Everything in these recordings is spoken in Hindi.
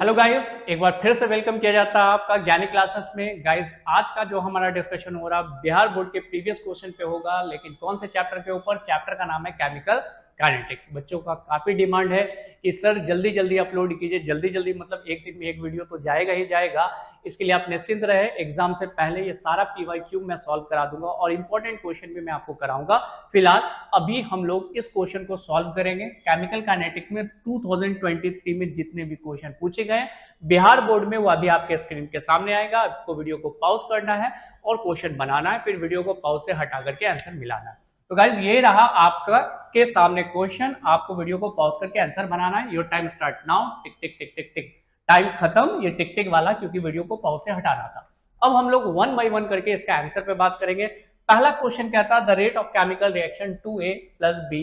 हेलो गाइस, एक बार फिर से वेलकम किया जाता है आपका ज्ञानी क्लासेस में। गाइस, आज का जो हमारा डिस्कशन हो रहा बिहार बोर्ड के प्रीवियस क्वेश्चन पे होगा, लेकिन कौन से चैप्टर के ऊपर? चैप्टर का नाम है केमिकल काइनेटिक्स। बच्चों का काफी डिमांड है कि सर जल्दी जल्दी अपलोड कीजिए, जल्दी जल्दी मतलब एक दिन में एक वीडियो तो जाएगा ही जाएगा। इसके लिए आप निश्चिंत रहे, एग्जाम से पहले ये सारा पीवाईक्यू मैं सॉल्व करा दूंगा और इंपॉर्टेंट क्वेश्चन भी मैं आपको कराऊंगा। फिलहाल अभी हम लोग इस क्वेश्चन को सॉल्व करेंगे। केमिकल काइनेटिक्स में 2023 में जितने भी क्वेश्चन पूछे गए बिहार बोर्ड में, वो अभी आपके स्क्रीन के सामने आएगा। आपको वीडियो को पॉज करना है और क्वेश्चन बनाना है, फिर वीडियो को पॉज से हटा करके आंसर मिलाना है। तो गाइज ये रहा आपका के सामने क्वेश्चन, आपको वीडियो को पॉज करके आंसर बनाना है। Your time start now. Tick tick tick tick tick. Time खत्म, ये टिक टिक वाला, क्योंकि वीडियो को पॉज से हटाना था। अब हम लोग वन बाय वन करके इसका आंसर पे बात करेंगे। पहला क्वेश्चन कहता है the rate of chemical reaction 2A + B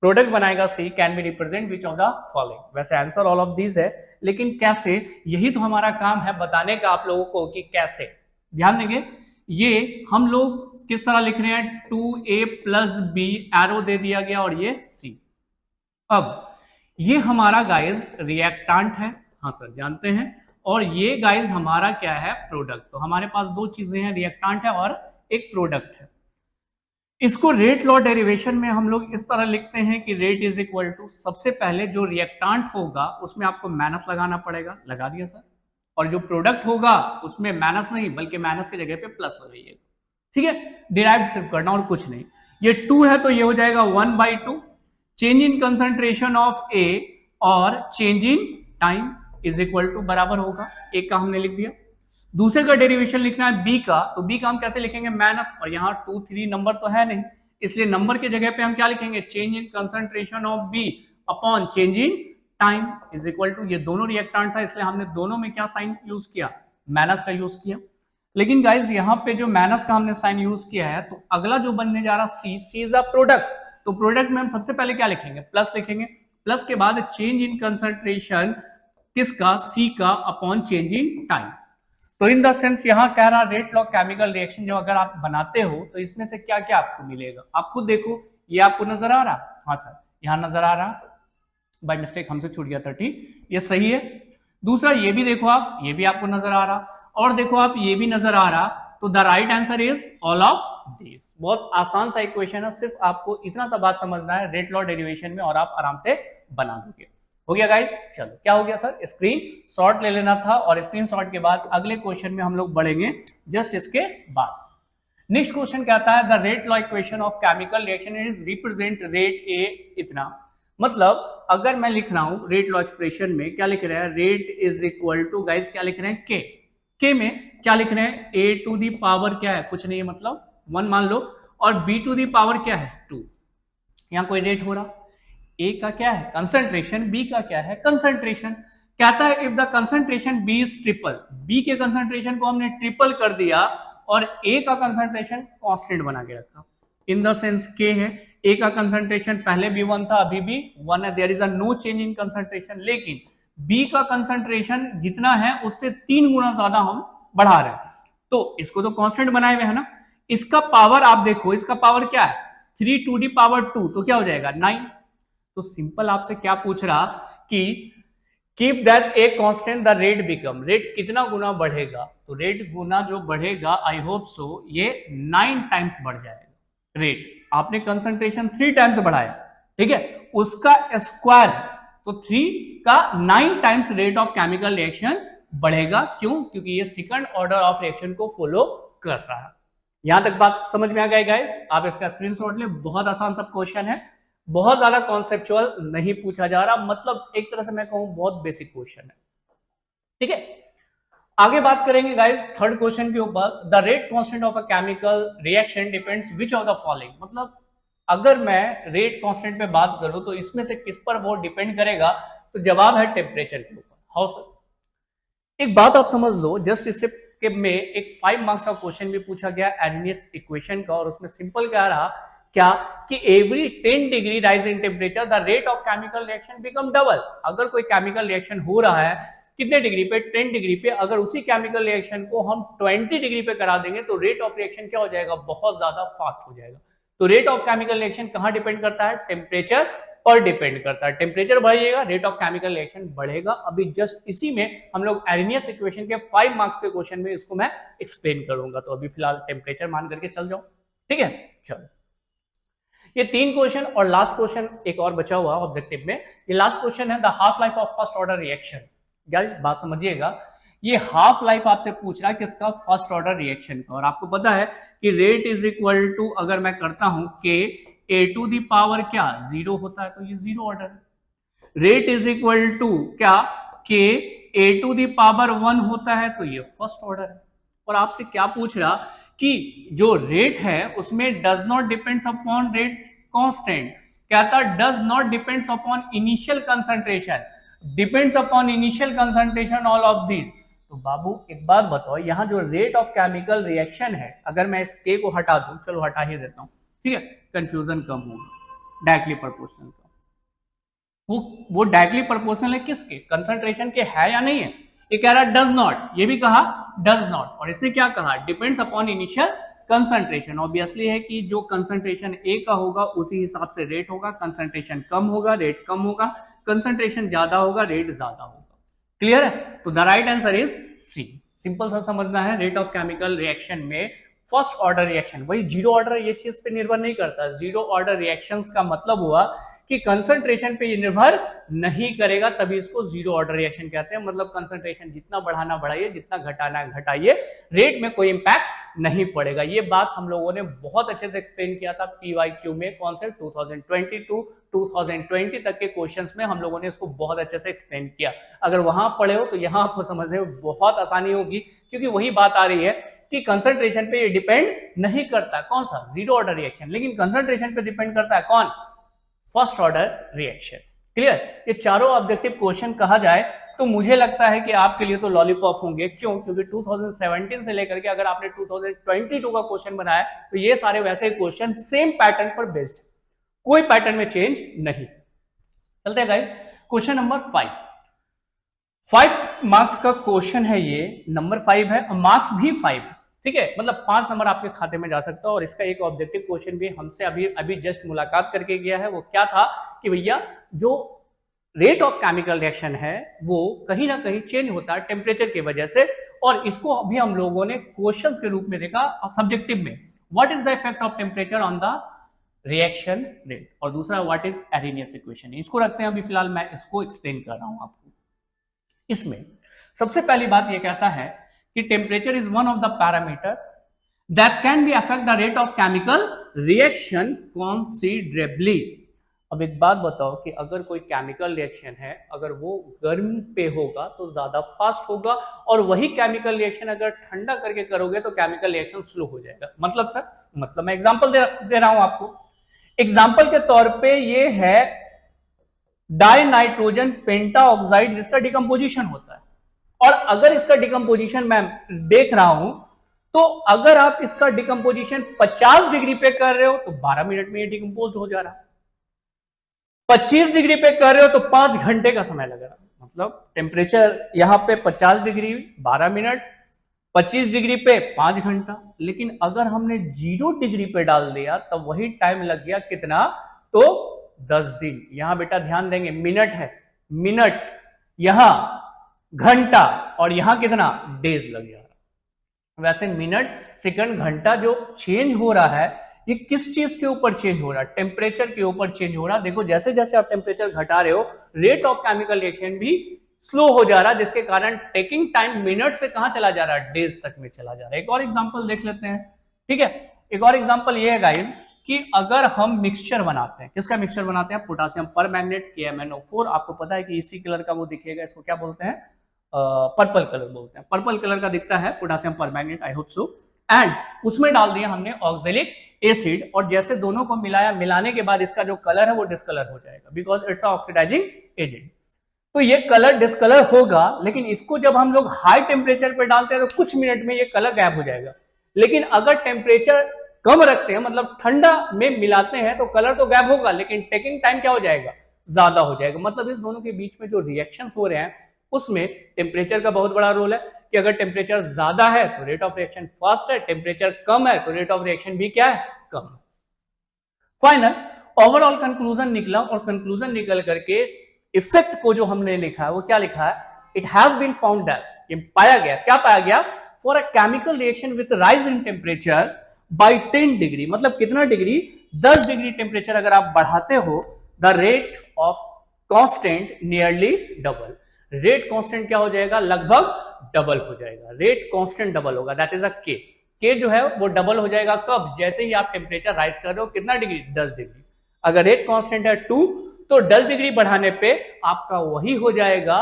product बनाएगा C can be represent which of the following. वैसे आंसर ऑल ऑफ दीज है, लेकिन कैसे, यही तो हमारा काम है बताने का आप लोगों को कि कैसे। ध्यान देंगे, ये हम लोग किस तरह लिख रहे हैं, 2A + B एरो दे दिया गया और ये C। अब ये हमारा गाइज रिएक्टेंट है, हाँ सर जानते हैं, और ये गाइज हमारा क्या है, प्रोडक्ट। तो हमारे पास दो चीजें हैं, रिएक्टेंट है और एक प्रोडक्ट है। इसको रेट लॉ डेरिवेशन में हम लोग इस तरह लिखते हैं कि रेट इज इक्वल टू, सबसे पहले जो रिएक्टेंट होगा उसमें आपको माइनस लगाना पड़ेगा, लगा दिया सर, और जो प्रोडक्ट होगा उसमें माइनस नहीं बल्कि माइनस की जगह पे प्लस लगाइएगा। ठीक है, डिराइव सिर्फ करना और कुछ नहीं। ये 2 है तो ये हो जाएगा 1/2। Change in concentration of A और change in time is equal to बराबर होगा, एक का हमने लिख दिया। दूसरे का डेरिवेशन लिखना है बी का, तो बी का हम कैसे लिखेंगे, माइनस, और यहाँ 2 3 नंबर तो है नहीं, इसलिए नंबर की जगह पे हम क्या लिखेंगे, change in concentration of B upon change in time is equal to, ये दोनों रिएक्टेंट था इसलिए हमने दोनों में क्या साइन यूज किया, माइनस का यूज किया। लेकिन गाइज यहाँ पे जो माइनस का हमने साइन यूज किया है, तो अगला जो बनने जा रहा सी इज अ प्रोडक्ट, तो प्रोडक्ट में हम सबसे पहले क्या लिखेंगे, प्लस लिखेंगे। प्लस के बाद चेंज इन कंसंट्रेशन किसका, सी का, अपॉन चेंज इन टाइम। तो इन द सेंस यहां कह रहा रेट लॉ केमिकल रिएक्शन जो अगर आप बनाते हो तो इसमें से क्या क्या आपको मिलेगा, आप खुद देखो। ये आपको नजर आ रहा, हाँ सर यहां नजर आ रहा, बाय मिस्टेक हमसे छूट गया 30, ये सही है। दूसरा ये भी देखो आप, ये भी आपको नजर आ रहा, और देखो आप ये भी नजर आ रहा, तो the right answer is all of this. बहुत आसान सा इक्वेशन है, सिर्फ आपको इतना सा बात समझना है रेट लॉ डेरिवेशन में और आप आराम से बना दोगे। हो गया गाइस, चलो क्या हो गया सर, स्क्रीन शॉट ले लेना था, और स्क्रीन शॉट के बाद अगले क्वेश्चन में हम लोग बढ़ेंगे जस्ट इसके बाद। नेक्स्ट क्वेश्चन कहता है the rate law equation of chemical reaction is represent rate A इतना। मतलब अगर मैं लिख रहा हूं रेट लॉ एक्सप्रेशन में क्या लिख रहे हैं, rate is equal to, guys क्या लिख रहे हैं, के में क्या लिख रहे हैं, ए टू दी पावर क्या है, कुछ नहीं है मतलब 1 मान लो, और बी टू दी पावर क्या है 2। यहां कोई रेट हो रहा, ए का क्या है कंसंट्रेशन, बी का क्या है कंसंट्रेशन। कहता है if the concentration B is triple, B के कंसंट्रेशन को हमने ट्रिपल कर दिया और ए का कंसंट्रेशन कांस्टेंट बना के रखा। इन द सेंस के है, ए का कंसंट्रेशन पहले भी 1 था अभी भी 1 है, there is a no change in concentration. लेकिन बी का कंसंट्रेशन जितना है उससे 3 गुना ज्यादा हम बढ़ा रहे हैं, तो इसको तो कांस्टेंट बनाए हुए है ना। इसका पावर आप देखो, इसका पावर क्या है 3 टू दी पावर 2, तो क्या हो जाएगा 9। तो सिंपल आपसे क्या पूछ रहा कि keep that a constant the rate become, rate कितना गुना बढ़ेगा, तो रेट गुना जो बढ़ेगा आई होप सो ये 9 टाइम्स बढ़ जाएगा। रेट आपने कंसंट्रेशन 3 टाइम्स बढ़ाया, ठीक है, उसका स्क्वायर, तो 3 का 9 times rate of chemical reaction बढ़ेगा। क्यों, क्योंकि ये सेकंड ऑर्डर ऑफ रिएक्शन को फॉलो कर रहा है। यहां तक बात समझ में आ गई गाइस, आप इसका स्क्रीनशॉट ले, बहुत आसान सब क्वेश्चन है, बहुत ज्यादा कॉन्सेप्चुअल नहीं पूछा जा रहा, मतलब एक तरह से मैं कहूं बहुत बेसिक क्वेश्चन है। ठीक है, आगे बात करेंगे गाइस थर्ड क्वेश्चन के ऊपर, the rate constant of a chemical reaction depends which of the following. मतलब अगर मैं रेट कांस्टेंट पे बात करूं तो इसमें से किस पर वो डिपेंड करेगा, तो जवाब है टेम्परेचर के ऊपर। हाउ सर, एक बात आप समझ लो, जस्ट इससे में एक 5 मार्क्स का क्वेश्चन भी पूछा गया एरिनियस इक्वेशन का, और उसमें सिंपल क्या रहा, क्या कि every 10 degree rise in temperature the rate of chemical reaction become double. अगर कोई केमिकल रिएक्शन हो रहा है कितने डिग्री पे, 10 डिग्री पे, अगर उसी केमिकल रिएक्शन को हम 20 डिग्री पे करा देंगे तो रेट ऑफ रिएक्शन क्या हो जाएगा, बहुत ज्यादा फास्ट हो जाएगा। तो रेट ऑफ केमिकल रिएक्शन कहां डिपेंड करता है, टेम्परेचर पर डिपेंड करता है। टेम्परेचर बढ़ेगा, रेट ऑफ केमिकल रिएक्शन बढ़ेगा। अभी जस्ट इसी में हम लोग एरेनियस इक्वेशन के 5 मार्क्स के क्वेश्चन में इसको मैं एक्सप्लेन करूंगा। तो अभी फिलहाल टेम्परेचर मान करके चल जाओ, ठीक है। चलो, ये 3 क्वेश्चन और लास्ट क्वेश्चन एक और बचा हुआ ऑब्जेक्टिव में। ये लास्ट क्वेश्चन है, the half life of first order reaction. Guys बात समझिएगा, ये हाफ लाइफ आपसे पूछ रहा है किसका, फर्स्ट ऑर्डर रिएक्शन का। और आपको पता है कि रेट इज इक्वल टू, अगर मैं करता हूं के ए टू दी पावर क्या 0 होता है तो ये 0 ऑर्डर है। रेट इज इक्वल टू क्या, के ए टू दी पावर 1 होता है तो ये फर्स्ट ऑर्डर है। और आपसे क्या पूछ रहा कि जो रेट है उसमें does not depends upon rate constant, कहता does not depends upon initial concentration, depends upon initial concentration all of these. तो बाबू एक बात बताओ, यहां जो रेट ऑफ केमिकल रिएक्शन है, अगर मैं इस के को हटा दूं, चलो हटा ही देता हूं, ठीक है, कंफ्यूजन कम होगा। डायरेक्टली प्रोपोर्शनल का वो डायरेक्टली प्रोपोर्शनल है किसके, कंसंट्रेशन के है या नहीं है। ये कह रहा है डज नॉट, ये भी कहा डज नॉट, और इसने क्या कहा, depends upon initial concentration. Obviously है कि जो कंसंट्रेशन ए का होगा उसी हिसाब से रेट होगा, कंसंट्रेशन कम होगा रेट कम होगा, कंसंट्रेशन ज्यादा होगा रेट ज्यादा होगा। क्लियर है? तो the right answer is C. Simple सा समझना है, रेट ऑफ केमिकल रिएक्शन में फर्स्ट ऑर्डर रिएक्शन, वही 0 ऑर्डर ये चीज पे निर्भर नहीं करता। 0 ऑर्डर रिएक्शंस का मतलब हुआ कि कंसंट्रेशन पे ये निर्भर नहीं करेगा, तभी इसको 0 ऑर्डर रिएक्शन कहते हैं। मतलब कंसंट्रेशन जितना बढ़ाना बढ़ाइए, जितना घटाना घटाइए, रेट में कोई इंपैक्ट नहीं पड़ेगा। ये बात हम लोगों ने बहुत अच्छे से एक्सप्लेन किया था PYQ में, कौन से 2022 2020 तक के क्वेश्चंस में हम लोगों ने इसको बहुत अच्छे से एक्सप्लेन किया। अगर वहां पढ़े हो तो यहां आपको समझने में बहुत आसानी होगी, क्योंकि वही बात आ रही है कि कंसंट्रेशन पे ये डिपेंड नहीं करता, कौन सा 0 ऑर्डर रिएक्शन, लेकिन कंसंट्रेशन पे डिपेंड करता है कौन, फर्स्ट ऑर्डर रिएक्शन। क्लियर? ये चारों ऑब्जेक्टिव क्वेश्चन कहा जाए तो मुझे लगता है कि आपके लिए तो लॉलीपॉप होंगे। क्यों? क्योंकि 2017 से लेकर के अगर आपने 2022 का क्वेश्चन बनाया तो ये सारे वैसे क्वेश्चन सेम पैटर्न पर बेस्ड, कोई पैटर्न में चेंज नहीं। चलते हैं गाइस, क्वेश्चन नंबर 5 मार्क्स का क्वेश्चन है, ये नंबर 5 है, मार्क्स भी 5 है, ठीक है, मतलब 5 नंबर आपके खाते में जा सकता है। और इसका एक ऑब्जेक्टिव क्वेश्चन भी हमसे अभी जस्ट मुलाकात करके गया है। वो क्या था कि भैया जो रेट ऑफ केमिकल रिएक्शन है वो कहीं ना कहीं चेंज होता है टेम्परेचर की वजह से, और इसको अभी हम लोगों ने क्वेश्चंस के रूप में देखा सब्जेक्टिव में, what is the effect of temperature on the reaction rate, और दूसरा व्हाट इज एरेनियस इक्वेशन। इसको रखते हैं अभी फिलहाल, मैं इसको एक्सप्लेन कर रहा हूं आपको। इसमें सबसे पहली बात ये कहता है कि temperature is one of the parameter that can be affect the rate of chemical reaction considerably. अब एक बात बताओ कि अगर कोई केमिकल रिएक्शन है, अगर वो गर्म पे होगा तो ज्यादा फास्ट होगा, और वही केमिकल रिएक्शन अगर ठंडा करके करोगे तो केमिकल रिएक्शन स्लो हो जाएगा। मतलब सर, मतलब मैं एग्जांपल दे रहा हूं आपको। एग्जांपल के तौर पे ये है डाई नाइट्रोजन पेंटाऑक्साइड, जिसका डिकम्पोजिशन होता है, और अगर इसका डिकम्पोजिशन मैं देख रहा हूं तो अगर आप इसका डिकम्पोजिशन 50 डिग्री पे कर रहे हो तो 12 मिनट में ये डिकम्पोज हो जा रहा है, 25 डिग्री पे कर रहे हो तो 5 घंटे का समय लग रहा है। मतलब टेम्परेचर यहां पे 50 डिग्री 12 मिनट, 25 डिग्री पे 5 घंटा। लेकिन अगर हमने 0 डिग्री पे डाल दिया तब वही टाइम लग गया कितना, तो 10 दिन। यहां बेटा ध्यान देंगे, मिनट है, मिनट, यहां घंटा, और यहां कितना, डेज लग जा रहा। वैसे मिनट सेकंड घंटा जो चेंज हो रहा है, ये किस चीज के ऊपर चेंज हो रहा है, टेम्परेचर के ऊपर चेंज हो रहा है। देखो जैसे जैसे आप टेम्परेचर घटा रहे हो, रेट ऑफ केमिकल रिएक्शन भी स्लो हो जा रहा है, जिसके कारण टेकिंग टाइम मिनट से कहां चला जा रहा है, डेज तक में चला जा रहा है। एक और एग्जांपल देख लेते हैं, ठीक है। एक और एग्जांपल ये है गाइस कि अगर हम मिक्सचर बनाते हैं, किसका मिक्सचर बनाते हैं, पोटासियम परमैंगनेट KMnO4, आपको पता है कि इसी कलर का वो दिखेगा, इसको क्या बोलते हैं, पर्पल कलर बोलते हैं, पर्पल कलर का दिखता है potassium permanganate, I hope so. And उसमें डाल दिया हमने ऑक्जेलिक एसिड, और जैसे दोनों को मिलाया, मिलाने के बाद इसका जो कलर है वो डिस्कलर हो जाएगा, बिकॉज इट्स ऑक्सीडाइजिंग एजेंट। तो ये कलर डिस्कलर होगा, लेकिन इसको जब हम लोग हाई टेम्परेचर पे डालते हैं तो कुछ मिनट में ये कलर गायब हो जाएगा। लेकिन अगर टेम्परेचर कम रखते हैं, मतलब ठंडा में मिलाते हैं, तो कलर तो गायब होगा, लेकिन टेकिंग टाइम क्या हो जाएगा, ज्यादा हो जाएगा। मतलब इस दोनों के बीच में जो रिएक्शंस हो रहे हैं उसमें टेम्परेचर का बहुत बड़ा रोल है, कि अगर टेम्परेचर ज्यादा है तो रेट ऑफ रिएक्शन फास्ट है, टेम्परेचर कम है तो रेट ऑफ रिएक्शन भी क्या है, कम। फाइनल ओवरऑल कंक्लूजन निकला और कंक्लूजन निकल करके इफेक्ट को जो हमने लिखा है वो क्या लिखा है, it has been found that, ये पाया गया, क्या पाया गया, for a chemical reaction with rise in temperature by 10 degree, मतलब कितना डिग्री, 10 डिग्री टेम्परेचर अगर आप बढ़ाते हो, the rate of constant nearly double, rate constant क्या हो जाएगा, लगभग डबल हो जाएगा, रेट कांस्टेंट डबल होगा, दैट इज अ के जो है वो डबल हो जाएगा कब, जैसे ही आप टेम्परेचर राइज कर रहे हो, कितना डिग्री, 10 डिग्री, अगर रेट कांस्टेंट है 2 तो 10 डिग्री बढ़ाने पे आपका वही हो जाएगा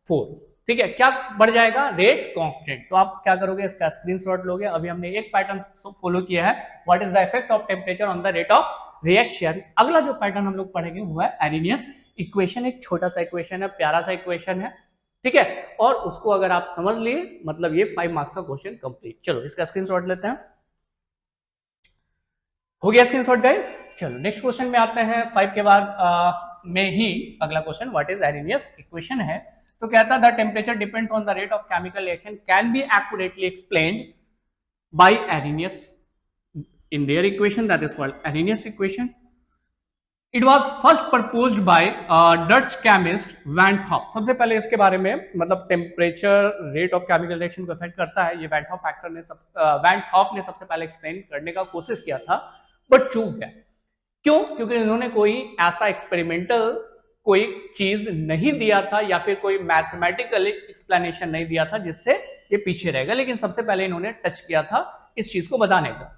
4, ठीक है, क्या बढ़ जाएगा, रेट कांस्टेंट। तो आप क्या करोगे, इसका स्क्रीनशॉट लोगे, अभी हमने एक पैटर्न फॉलो किया है, what is the effect of temperature on the rate of reaction. अगला जो पैटर्न हम लोग पढ़ेंगे वो है एरिनियस इक्वेशन, एक छोटा सा इक्वेशन है, प्यारा सा इक्वेशन है, ठीक है, और उसको अगर आप समझ लिए मतलब ये 5 मार्क्स का क्वेश्चन कंप्लीट। चलो इसका स्क्रीनशॉट लेते हैं, हो गया स्क्रीनशॉट गाइस। चलो नेक्स्ट क्वेश्चन में आते हैं, 5 के बाद में ही अगला question what is Arrhenius equation है। तो कहता है the temperature depends on the rate of chemical reaction can be accurately explained by Arrhenius in their equation, that is called Arrhenius equation. It was first proposed by Dutch chemist Van 't Hoff. सबसे पहले इसके बारे में मतलब temperature rate of chemical reaction को अफेक्ट करता है, ये वैन हॉफ फैक्टर ने वैन हॉफ ने सबसे पहले एक्सप्लेन करने का कोशिश किया था, बट चूक गया। क्यों? क्योंकि इन्होंने कोई ऐसा एक्सपेरिमेंटल कोई चीज नहीं दिया था या फिर कोई मैथमेटिकल एक्सप्लेनेशन नहीं दिया था जिससे ये पीछे रहेगा, लेकिन सबसे पहले इन्होंने टच किया था इस चीज को बताने का।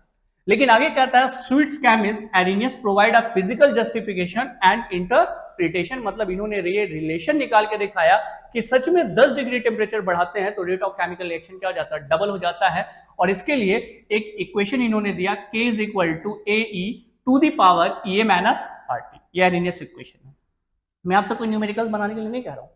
लेकिन आगे कहता है Swedish chemist Arrhenius provide a physical justification and interpretation, मतलब इन्होंने ये रिलेशन निकाल के दिखाया कि सच में 10 डिग्री टेम्परेचर बढ़ाते हैं तो रेट ऑफ केमिकल रिएक्शन क्या हो जाता है, डबल हो जाता है, और इसके लिए एक इक्वेशन इन्होंने दिया K is equal to AE to the power EA minus RT, ये एरिनियस इक्वेशन है। मैं आपसे कोई न्यूमेरिकल्स बनाने के लिए नहीं कह रहा हूं,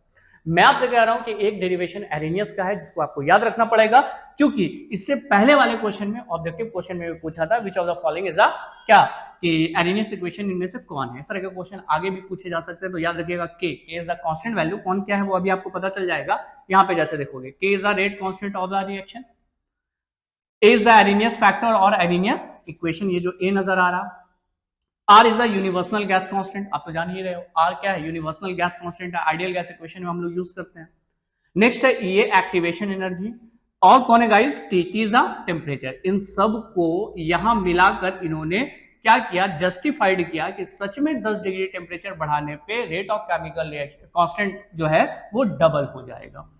मैं आपसे कह रहा हूं कि एक डेरिवेशन एरिनियस का है जिसको आपको याद रखना पड़ेगा, क्योंकि इससे पहले वाले क्वेश्चन में ऑब्जेक्टिव क्वेश्चन में भी पूछा था which of the following is a क्या, कि एरिनियस इक्वेशन इनमें से कौन है, इस तरह के क्वेश्चन आगे भी पूछे जा सकते हैं। तो याद रखिएगा K is the constant value, कौन क्या है वो अभी आपको पता चल जाएगा, यहां पे जैसे देखोगे K is the rate constant of the reaction, A is the Arrhenius factor और एरिनियस इक्वेशन, ये जो A नजर आ रहा, R is the universal gas constant, आप तो जान ही रहे हो R क्या है, यूनिवर्सल गैस कांस्टेंट है, आइडियल गैस इक्वेशन में हम लोग यूज करते हैं। नेक्स्ट है EA एक्टिवेशन एनर्जी, और कौन है guys, TT is the temperature. इन सब को यहां मिलाकर इन्होंने क्या किया, जस्टिफाइड किया कि सच में 10 डिग्री टेम्परेचर बढ़ाने पे rate of chemical reaction constant जो है वो डबल हो जाएगा,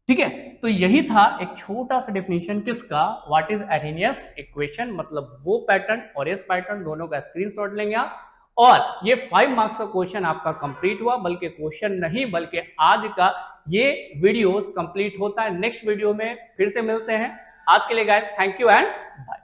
ठीक है। तो यही था एक छोटा सा डेफिनेशन किसका, व्हाट इज एरिनियस इक्वेशन, मतलब वो पैटर्न और इस पैटर्न दोनों का स्क्रीनशॉट लेंगे आप, और ये 5 मार्क्स का क्वेश्चन आपका कंप्लीट हुआ, बल्कि क्वेश्चन नहीं बल्कि आज का ये वीडियोस कंप्लीट होता है। नेक्स्ट वीडियो में फिर से मिलते हैं, आज के लिए guys thank you and bye.